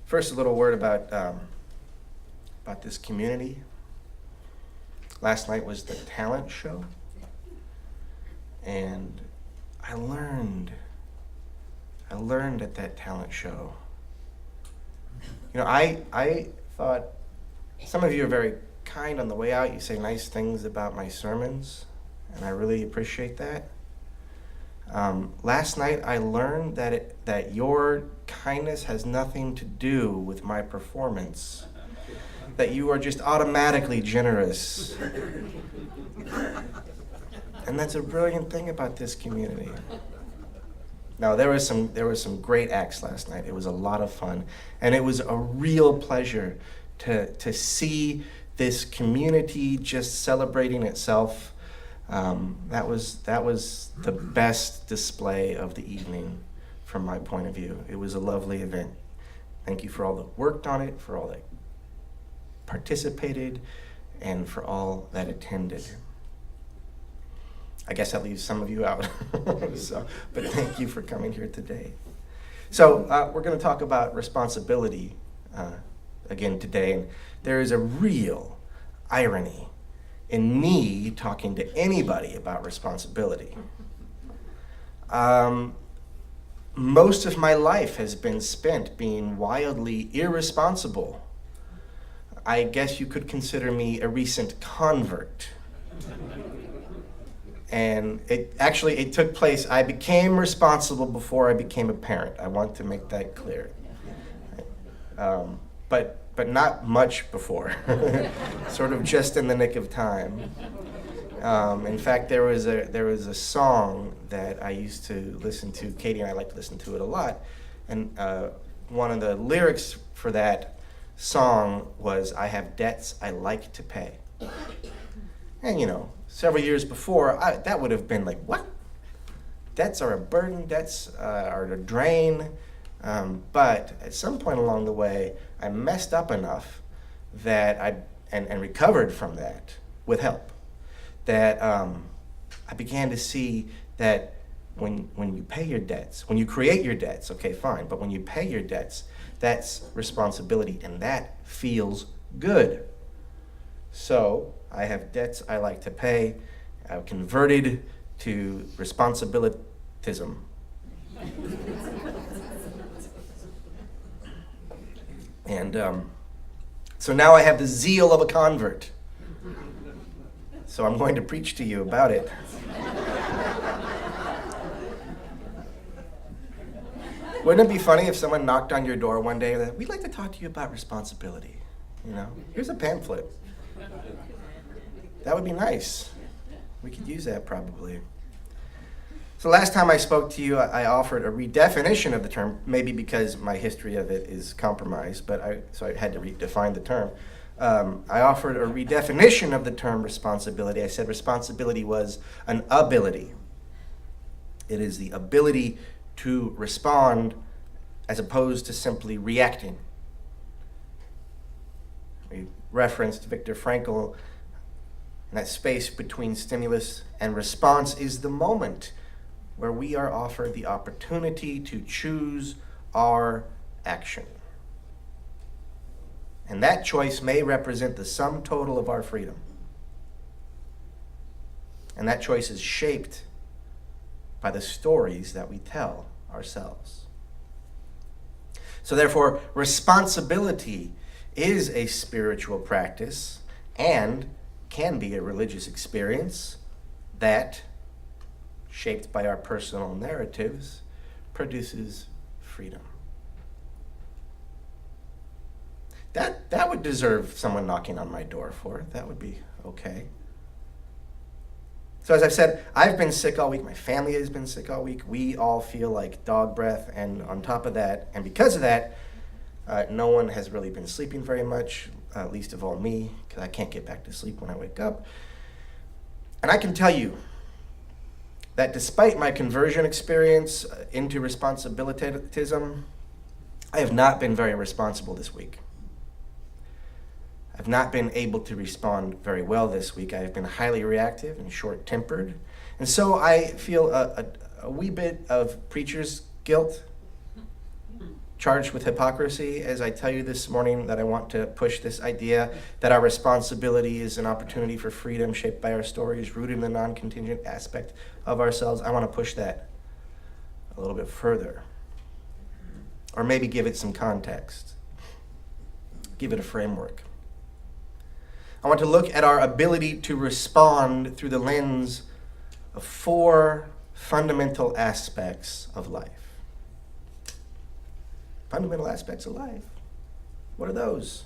First, a little word about this community. Last night was the talent show, and I learned at that talent show. You know, I thought some of you are very kind on the way out. You say nice things about my sermons, and I really appreciate that. Last night I learned that your kindness has nothing to do with my performance, that you are just automatically generous. And that's a brilliant thing about this community. Now, there was some great acts last night. It was a lot of fun, and it was a real pleasure to see this community just celebrating itself. That was the best display of the evening from my point of view. It was a lovely event. Thank you for all that worked on it, for all that participated, and for all that attended. I guess that leaves some of you out, but thank you for coming here today. So we're going to talk about responsibility again today, and there is a real irony in me talking to anybody about responsibility. Most of my life has been spent being wildly irresponsible. I guess you could consider me a recent convert. And it took place, I became responsible before I became a parent. I want to make that clear. But not much before, sort of just in the nick of time. In fact, there was a song that I used to listen to. Katie and I like to listen to it a lot. And one of the lyrics for that song was, "I have debts I like to pay." And you know, several years before, that would have been like, what? Debts are a burden, debts are a drain. But at some point along the way, I messed up enough that and recovered from that with help, that I began to see that when you pay your debts, when you create your debts, okay, fine, but when you pay your debts, that's responsibility, and that feels good. So I have debts I like to pay. I've converted to responsibilitism. And so now I have the zeal of a convert. So I'm going to preach to you about it. Wouldn't it be funny if someone knocked on your door one day and said, "We'd like to talk to you about responsibility. You know, here's a pamphlet." That would be nice. We could use that probably. So last time I spoke to you, I offered a redefinition of the term, maybe because my history of it is compromised, so I had to redefine the term. I offered a redefinition of the term responsibility. I said responsibility was an ability. It is the ability to respond as opposed to simply reacting. We referenced Viktor Frankl. And that space between stimulus and response is the moment where we are offered the opportunity to choose our action. And that choice may represent the sum total of our freedom. And that choice is shaped by the stories that we tell ourselves. So therefore, responsibility is a spiritual practice and can be a religious experience that, shaped by our personal narratives, produces freedom. That would deserve someone knocking on my door for. That would be okay. So as I've said, I've been sick all week. My family has been sick all week. We all feel like dog breath. And on top of that, and because of that, no one has really been sleeping very much, least of all me, because I can't get back to sleep when I wake up. And I can tell you that despite my conversion experience into responsibilitism, I have not been very responsible this week. I've not been able to respond very well this week. I have been highly reactive and short-tempered. And so I feel a wee bit of preacher's guilt, charged with hypocrisy as I tell you this morning that I want to push this idea that our responsibility is an opportunity for freedom shaped by our stories, rooted in the non-contingent aspect of ourselves. I want to push that a little bit further. Or maybe give it some context. Give it a framework. I want to look at our ability to respond through the lens of 4 fundamental aspects of life. Fundamental aspects of life. What are those?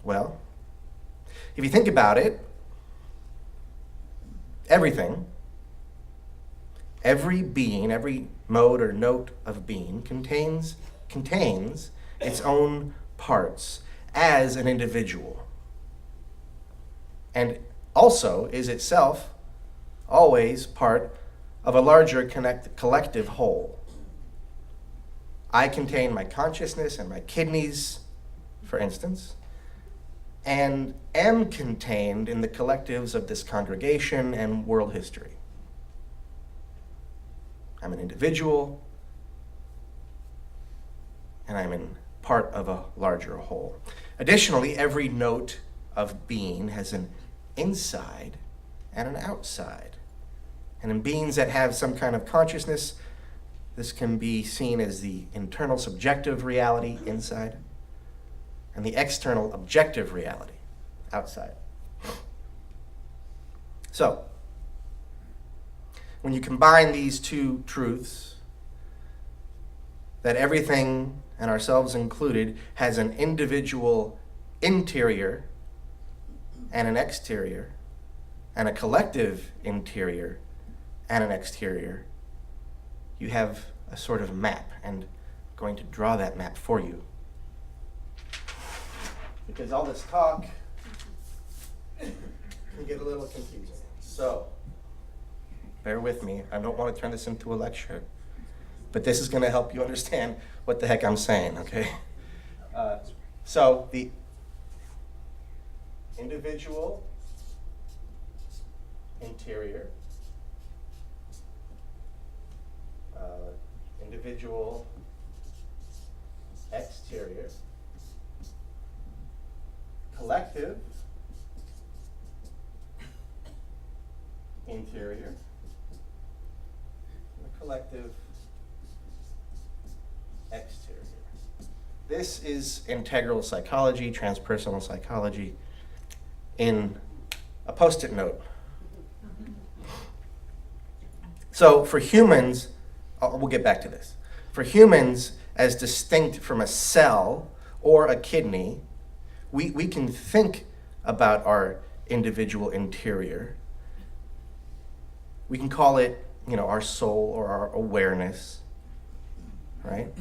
Well, if you think about it, everything, every being, every mode or note of being contains its own parts as an individual, and also is itself always part of a larger collective whole. I contain my consciousness and my kidneys, for instance, and am contained in the collectives of this congregation and world history. I'm an individual, and I'm in part of a larger whole. Additionally, every note of being has an inside and an outside. And in beings that have some kind of consciousness, this can be seen as the internal subjective reality inside and the external objective reality outside. So, when you combine these 2 truths, that everything, and ourselves included, has an individual interior and an exterior, and a collective interior and an exterior, you have a sort of map, and I'm going to draw that map for you. Because all this talk can get a little confusing. So, bear with me. I don't want to turn this into a lecture, but this is going to help you understand what the heck I'm saying, okay? So, the individual interior, individual exterior, collective interior, and a collective exterior. This is integral psychology, transpersonal psychology, in a Post-it note. So for humans, we'll get back to this. For humans, as distinct from a cell or a kidney, we can think about our individual interior. We can call it, our soul or our awareness, right?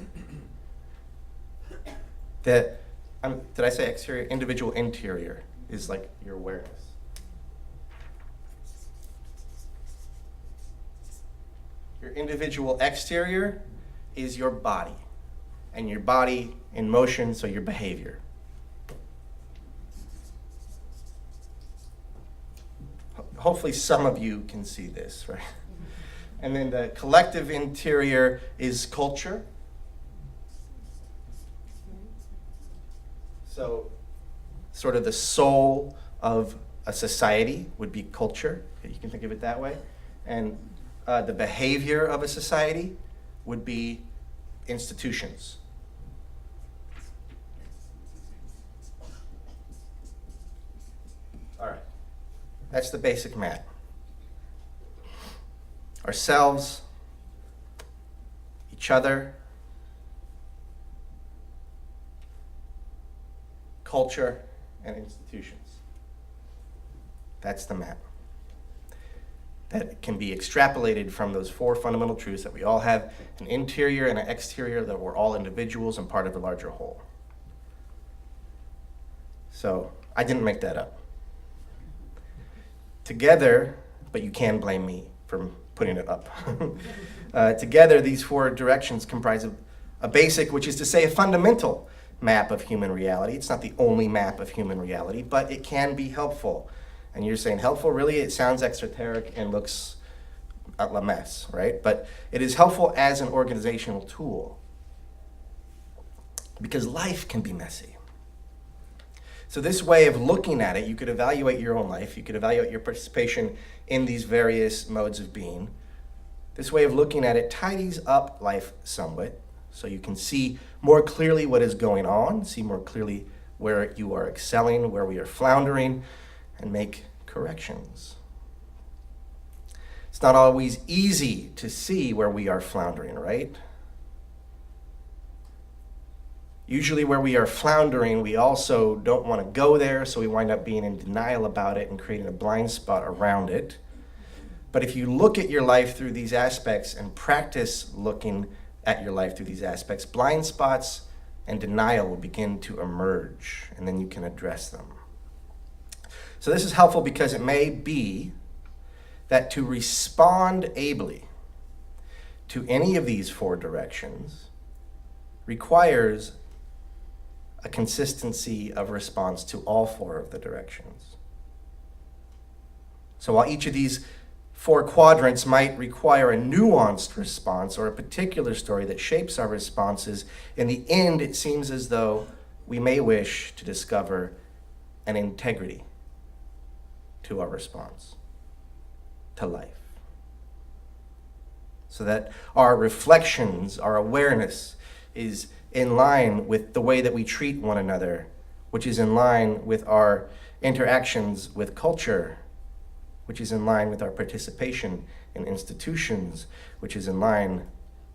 Did I say exterior? Individual interior is like your awareness. Your individual exterior is your body, and your body in motion, so your behavior. Hopefully some of you can see this, right? And then the collective interior is culture. So sort of the soul of a society would be culture. You can think of it that way. And the behavior of a society would be institutions. All right. That's the basic map. Ourselves, each other, culture, and institutions. That's the map. That can be extrapolated from those 4 fundamental truths that we all have an interior and an exterior, that we're all individuals and part of a larger whole. So, I didn't make that up. Together, but you can blame me for putting it up. Together, these 4 directions comprise a basic, which is to say a fundamental map of human reality. It's not the only map of human reality, but it can be helpful. And you're saying helpful? Really, it sounds exoteric and looks a mess, right? But it is helpful as an organizational tool because life can be messy. So this way of looking at it, you could evaluate your own life. You could evaluate your participation in these various modes of being. This way of looking at it tidies up life somewhat, so you can see more clearly what is going on, see more clearly where you are excelling, where we are floundering, and make corrections. It's not always easy to see where we are floundering, right? Usually where we are floundering, we also don't want to go there, so we wind up being in denial about it and creating a blind spot around it. But if you look at your life through these aspects and practice looking at your life through these aspects, blind spots and denial will begin to emerge, and then you can address them. So this is helpful because it may be that to respond ably to any of these four directions requires a consistency of response to all four of the directions. So while each of these four quadrants might require a nuanced response or a particular story that shapes our responses, in the end, it seems as though we may wish to discover an integrity to our response to life. So that our reflections, our awareness is in line with the way that we treat one another, which is in line with our interactions with culture, which is in line with our participation in institutions, which is in line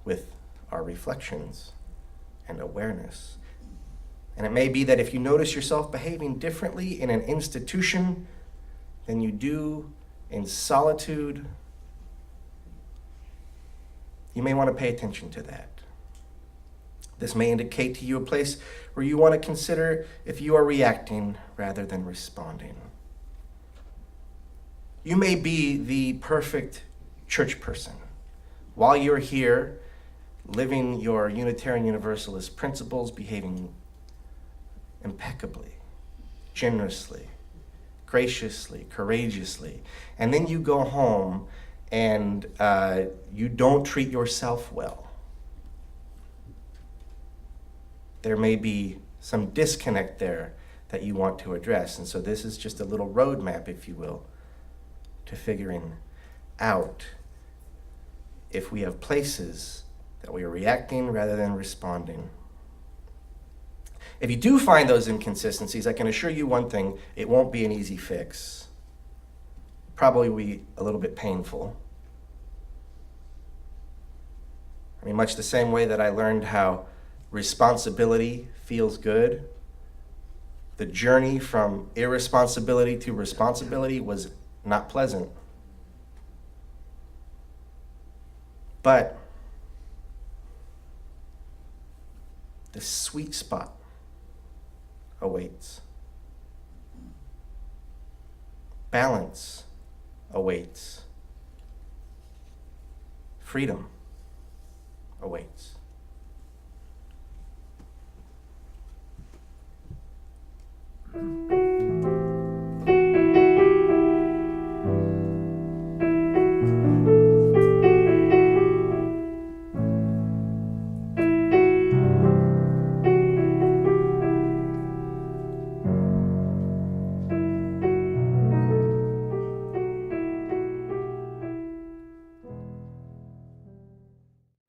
with our reflections and awareness. And it may be that if you notice yourself behaving differently in an institution than you do in solitude, you may want to pay attention to that. This may indicate to you a place where you want to consider if you are reacting rather than responding. You may be the perfect church person. While you're here, living your Unitarian Universalist principles, behaving impeccably, generously, graciously, courageously, and then you go home and you don't treat yourself well. There may be some disconnect there that you want to address. And so this is just a little roadmap, if you will, to figuring out if we have places that we are reacting rather than responding. If you do find those inconsistencies, I can assure you one thing, it won't be an easy fix. Probably be a little bit painful. I mean, much the same way that I learned how responsibility feels good, the journey from irresponsibility to responsibility was not pleasant. But the sweet spot awaits. Balance awaits. Freedom awaits.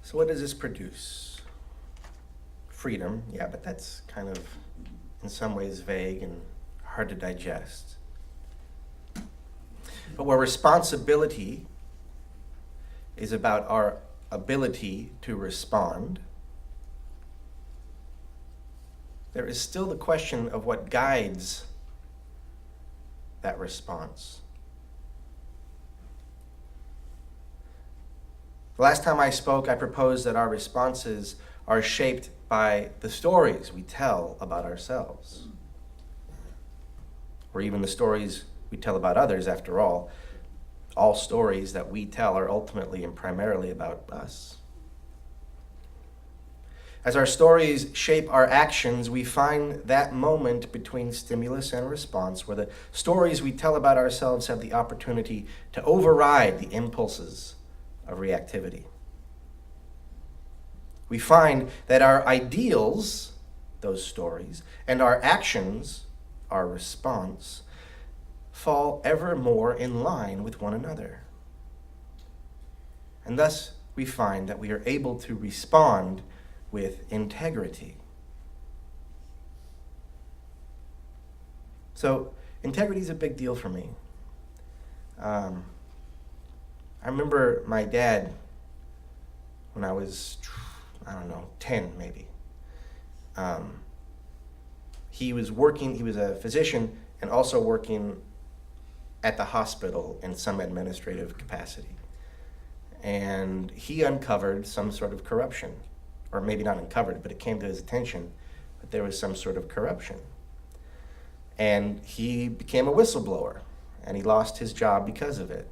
So what does this produce? Freedom, yeah, but that's kind of in some ways vague and hard to digest. But where responsibility is about our ability to respond, there is still the question of what guides that response. The last time I spoke, I proposed that our responses are shaped by the stories we tell about ourselves, or even the stories we tell about others. After all stories that we tell are ultimately and primarily about us. As our stories shape our actions, we find that moment between stimulus and response where the stories we tell about ourselves have the opportunity to override the impulses of reactivity. We find that our ideals, those stories, and our actions, our response, fall ever more in line with one another. And thus, we find that we are able to respond with integrity. So, integrity is a big deal for me. I remember my dad, when I was, 10 maybe. He was a physician and also working at the hospital in some administrative capacity. And he uncovered some sort of corruption, or maybe not uncovered, but it came to his attention that there was some sort of corruption. And he became a whistleblower, and he lost his job because of it.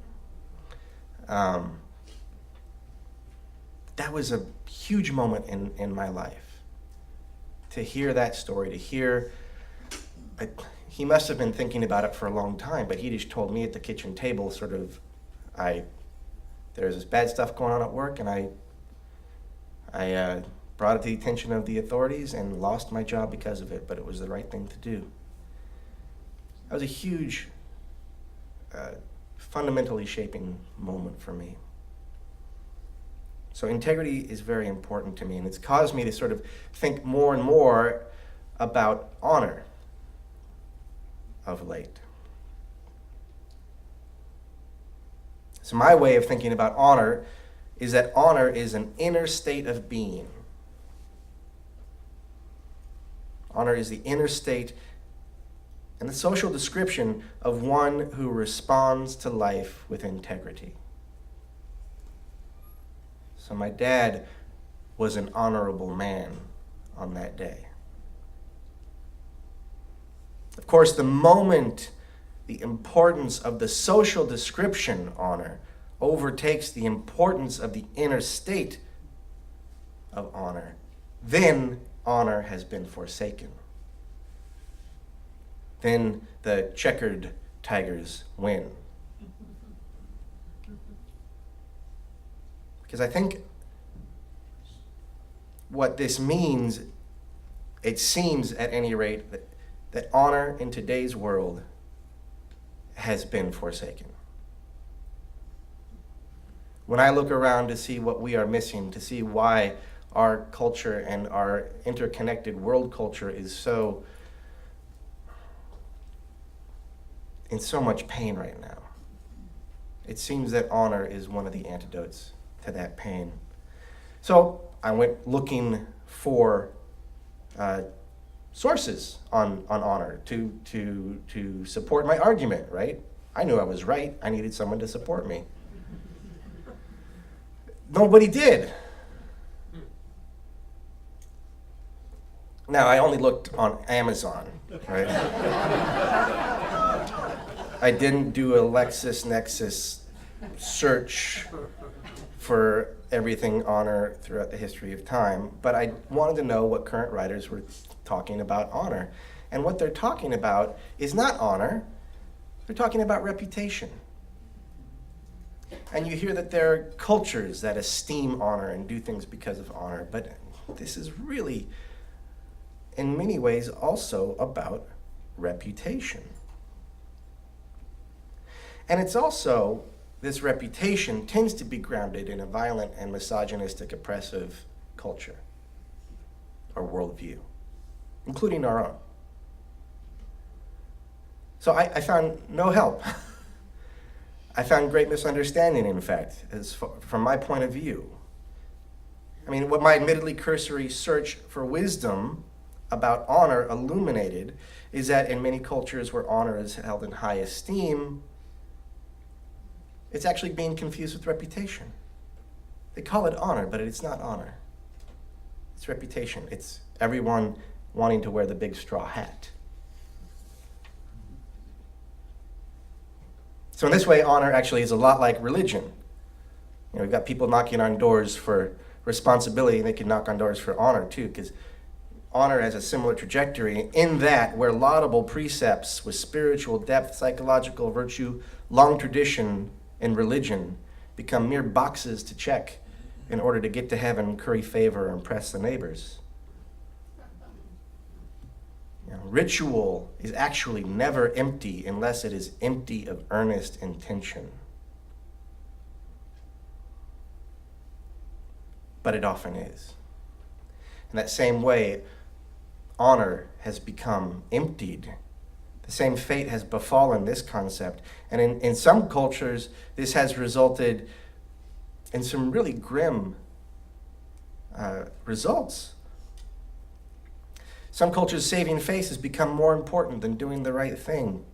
That was a huge moment in my life. To hear that story, he must have been thinking about it for a long time, but he just told me at the kitchen table, there's this bad stuff going on at work, and I brought it to the attention of the authorities and lost my job because of it, but it was the right thing to do. That was a huge, fundamentally shaping moment for me. So integrity is very important to me, and it's caused me to sort of think more and more about honor of late. So my way of thinking about honor is that honor is an inner state of being. Honor is the inner state and the social description of one who responds to life with integrity. So my dad was an honorable man on that day. Of course, the moment the importance of the social description honor overtakes the importance of the inner state of honor, then honor has been forsaken. Then the checkered tigers win. Because I think what this means, it seems at any rate, that honor in today's world has been forsaken. When I look around to see what we are missing, to see why our culture and our interconnected world culture is in so much pain right now, it seems that honor is one of the antidotes to that pain. So I went looking for sources on honor to support my argument, right? I knew I was right. I needed someone to support me. Nobody did. Now, I only looked on Amazon, right? I didn't do a LexisNexis search for everything honor throughout the history of time, but I wanted to know what current writers were talking about honor. And what they're talking about is not honor, they're talking about reputation. And you hear that there are cultures that esteem honor and do things because of honor, but this is really, in many ways, also about reputation. And it's also, this reputation tends to be grounded in a violent and misogynistic, oppressive culture or worldview, including our own. So I found no help. I found great misunderstanding, in fact, from my point of view. I mean, what my admittedly cursory search for wisdom about honor illuminated is that in many cultures where honor is held in high esteem, it's actually being confused with reputation. They call it honor, but it's not honor. It's reputation. It's everyone wanting to wear the big straw hat. So in this way, honor actually is a lot like religion. You know, we've got people knocking on doors for responsibility, and they can knock on doors for honor too, because honor has a similar trajectory in that where laudable precepts with spiritual depth, psychological virtue, long tradition in religion become mere boxes to check in order to get to heaven, curry favor, or impress the neighbors. Ritual is actually never empty unless it is empty of earnest intention. But it often is. In that same way, honor has become emptied. The same fate has befallen this concept. And in some cultures, this has resulted in some really grim results. Some cultures, saving face has become more important than doing the right thing.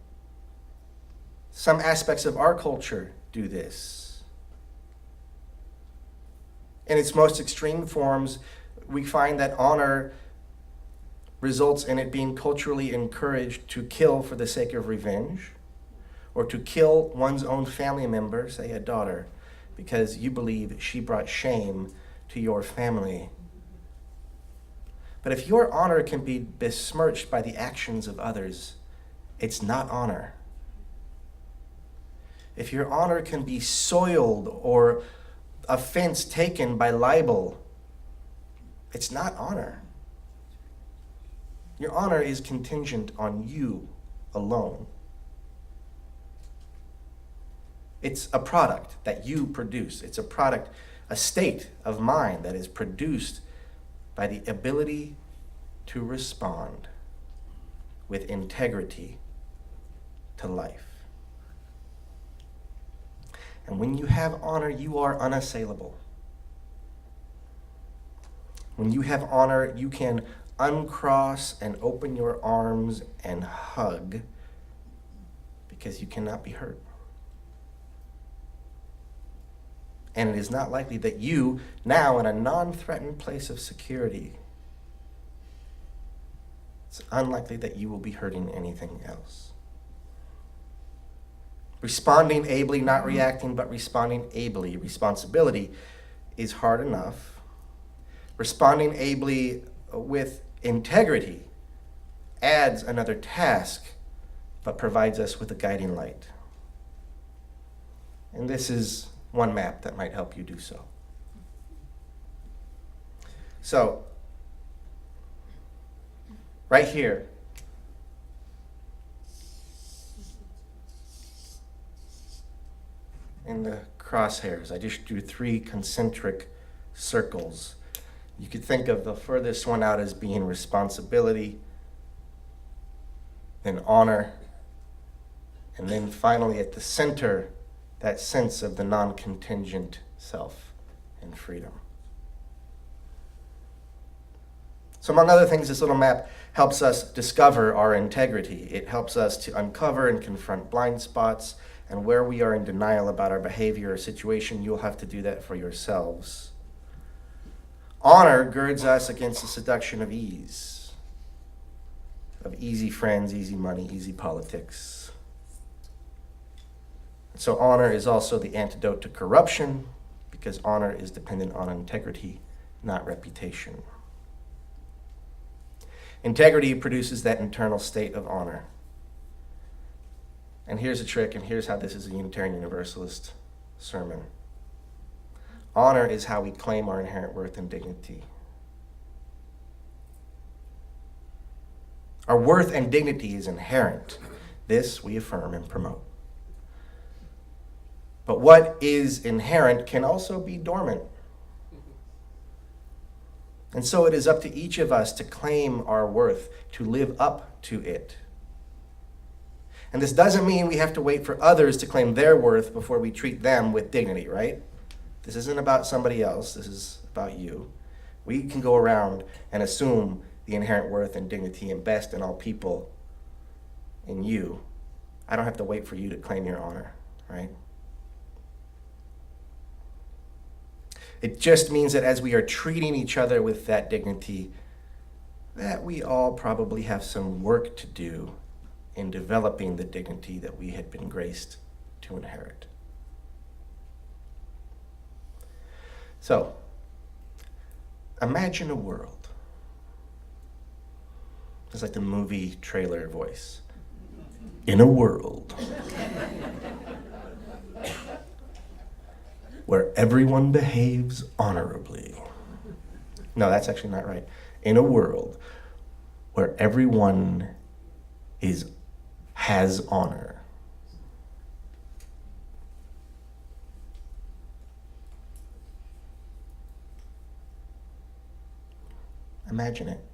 Some aspects of our culture do this. In its most extreme forms, we find that honor results in it being culturally encouraged to kill for the sake of revenge, or to kill one's own family member, say a daughter, because you believe she brought shame to your family. But if your honor can be besmirched by the actions of others, it's not honor. If your honor can be soiled or offense taken by libel, it's not honor. Your honor is contingent on you alone. It's a product that you produce. It's a product, a state of mind that is produced by the ability to respond with integrity to life. And when you have honor, you are unassailable. When you have honor, you can uncross and open your arms and hug because you cannot be hurt. And it is not likely that you, now in a non-threatened place of security, it's unlikely that you will be hurting anything else. Responding ably, not reacting, but responding ably. Responsibility is hard enough. Responding ably with integrity adds another task, but provides us with a guiding light. And this is one map that might help you do so. So, right here, in the crosshairs, I just drew 3 concentric circles. You could think of the furthest one out as being responsibility, then honor, and then finally at the center, that sense of the non-contingent self and freedom. So among other things, this little map helps us discover our integrity. It helps us to uncover and confront blind spots, and where we are in denial about our behavior or situation, you'll have to do that for yourselves. Honor girds us against the seduction of ease, of easy friends, easy money, easy politics. So honor is also the antidote to corruption, because honor is dependent on integrity, not reputation. Integrity produces that internal state of honor. And here's a trick, and here's how this is a Unitarian Universalist sermon. Honor is how we claim our inherent worth and dignity. Our worth and dignity is inherent. This we affirm and promote. But what is inherent can also be dormant. And so it is up to each of us to claim our worth, to live up to it. And this doesn't mean we have to wait for others to claim their worth before we treat them with dignity, right? This isn't about somebody else. This is about you. We can go around and assume the inherent worth and dignity and best in all people in you. I don't have to wait for you to claim your honor, right? It just means that as we are treating each other with that dignity, that we all probably have some work to do in developing the dignity that we had been graced to inherit. So, imagine a world. It's like the movie trailer voice. In a world where everyone behaves honorably. No, that's actually not right. In a world where everyone has honor. Imagine it.